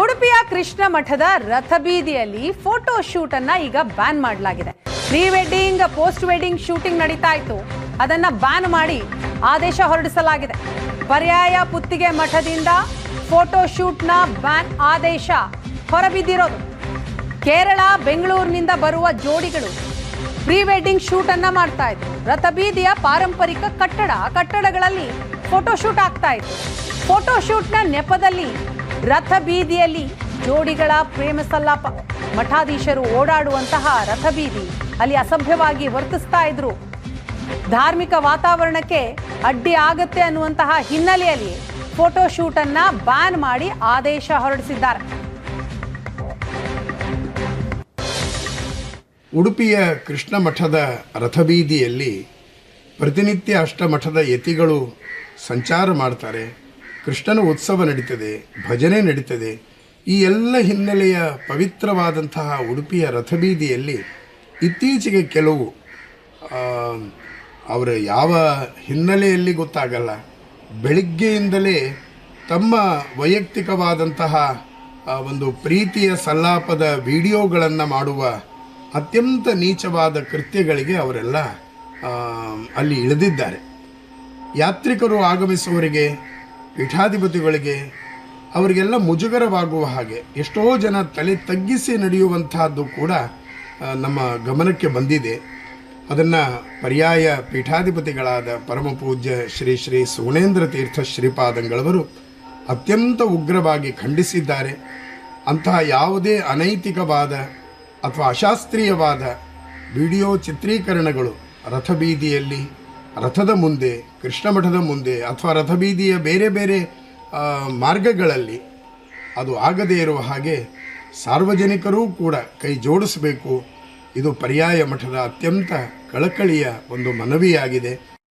ಉಡುಪಿಯ ಕೃಷ್ಣ ಮಠದ ರಥಬೀದಿಯಲ್ಲಿ photo shoot ಅನ್ನ ಈಗ ಬ್ಯಾನ್ ಮಾಡಲಾಗಿದೆ. Pre wedding post wedding shooting ನಡೀತಾ ಇತ್ತು, ಅದನ್ನ ಬ್ಯಾನ್ ಮಾಡಿ ಆದೇಶ ಹೊರಡಿಸಲಾಗಿದೆ. ಪರ್ಯಾಯ ಪುತ್ತಿಗೆ ಮಠದಿಂದ ಫೋಟೋ ಶೂಟ್ನ ಬ್ಯಾನ್ ಆದೇಶ ಹೊರಬಿದ್ದಿರೋದು. ಕೇರಳ ಬೆಂಗಳೂರಿನಿಂದ ಬರುವ ಜೋಡಿಗಳು ಪ್ರೀ ವೆಡ್ಡಿಂಗ್ ಶೂಟ್ ಅನ್ನ ಮಾಡ್ತಾ ಇದ್ರು. ರಥಬೀದಿಯ ಪಾರಂಪರಿಕ ಕಟ್ಟಡಗಳಲ್ಲಿ ಫೋಟೋ ಶೂಟ್ ಆಗ್ತಾ ಇತ್ತು. ಫೋಟೋ ಶೂಟ್ನ ನೆಪದಲ್ಲಿ ರಥಬೀದಿಯಲ್ಲಿ ಜೋಡಿಗಳ ಪ್ರೇಮ ಸಲ್ಲಾಪ. ಮಠಾಧೀಶರು ಓಡಾಡುವಂತಹ ರಥಬೀದಿ ಅಲ್ಲಿ ಅಸಭ್ಯವಾಗಿ ವರ್ತಿಸ್ತಾ ಇದ್ರು. ಧಾರ್ಮಿಕ ವಾತಾವರಣಕ್ಕೆ ಅಡ್ಡಿ ಆಗತ್ತೆ ಅನ್ನುವಂತಹ ಹಿನ್ನೆಲೆಯಲ್ಲಿ ಫೋಟೋ ಶೂಟ್ ಅನ್ನ ಬ್ಯಾನ್ ಮಾಡಿ ಆದೇಶ ಹೊರಡಿಸಿದ್ದಾರೆ. ಉಡುಪಿಯ ಕೃಷ್ಣ ಮಠದ ರಥಬೀದಿಯಲ್ಲಿ ಪ್ರತಿನಿತ್ಯ ಅಷ್ಟಮಠದ ಯತಿಗಳು ಸಂಚಾರ ಮಾಡ್ತಾರೆ. ಕೃಷ್ಣನ ಉತ್ಸವ ನಡೀತದೆ, ಭಜನೆ ನಡೀತದೆ. ಈ ಎಲ್ಲ ಹಿನ್ನೆಲೆಯ ಪವಿತ್ರವಾದಂತಹ ಉಡುಪಿಯ ರಥಬೀದಿಯಲ್ಲಿ ಇತ್ತೀಚೆಗೆ ಕೆಲವು ಅವರ ಯಾವ ಹಿನ್ನೆಲೆಯಲ್ಲಿ ಗೊತ್ತಾಗಲ್ಲ, ಬೆಳಿಗ್ಗೆಯಿಂದಲೇ ತಮ್ಮ ವೈಯಕ್ತಿಕವಾದಂತಹ ಒಂದು ಪ್ರೀತಿಯ ಸಲ್ಲಾಪದ ವಿಡಿಯೋಗಳನ್ನು ಮಾಡುವ ಅತ್ಯಂತ ನೀಚವಾದ ಕೃತ್ಯಗಳಿಗೆ ಅವರೆಲ್ಲ ಅಲ್ಲಿ ಇಳಿದಿದ್ದಾರೆ. ಯಾತ್ರಿಕರು ಆಗಮಿಸುವವರಿಗೆ, ಪೀಠಾಧಿಪತಿಗಳಿಗೆ ಅವರಿಗೆಲ್ಲ ಮುಜುಗರವಾಗುವ ಹಾಗೆ ಎಷ್ಟೋ ಜನ ತಲೆ ತಗ್ಗಿಸಿ ನಡೆಯುವಂತಹದ್ದು ಕೂಡ ನಮ್ಮ ಗಮನಕ್ಕೆ ಬಂದಿದೆ. ಅದನ್ನು ಪರ್ಯಾಯ ಪೀಠಾಧಿಪತಿಗಳಾದ ಪರಮ ಪೂಜ್ಯ ಶ್ರೀ ಶ್ರೀ ಸುಗುಣೇಂದ್ರ ತೀರ್ಥ ಶ್ರೀಪಾದಂಗಳವರು ಅತ್ಯಂತ ಉಗ್ರವಾಗಿ ಖಂಡಿಸಿದ್ದಾರೆ. ಅಂತಹ ಯಾವುದೇ ಅನೈತಿಕವಾದ ಅಥವಾ ಅಶಾಸ್ತ್ರೀಯವಾದ ವಿಡಿಯೋ ಚಿತ್ರೀಕರಣಗಳು ರಥಬೀದಿಯಲ್ಲಿ, ರಥದ ಮುಂದೆ, ಕೃಷ್ಣ ಮಠದ ಮುಂದೆ ಅಥವಾ ರಥಬೀದಿಯ ಬೇರೆ ಬೇರೆ ಮಾರ್ಗಗಳಲ್ಲಿ ಅದು ಆಗದೇ ಇರುವ ಹಾಗೆ ಸಾರ್ವಜನಿಕರೂ ಕೂಡ ಕೈ ಜೋಡಿಸಬೇಕು. ಇದು ಪರ್ಯಾಯ ಮಠದ ಅತ್ಯಂತ ಕಳಕಳಿಯ ಒಂದು ಮನವಿಯಾಗಿದೆ.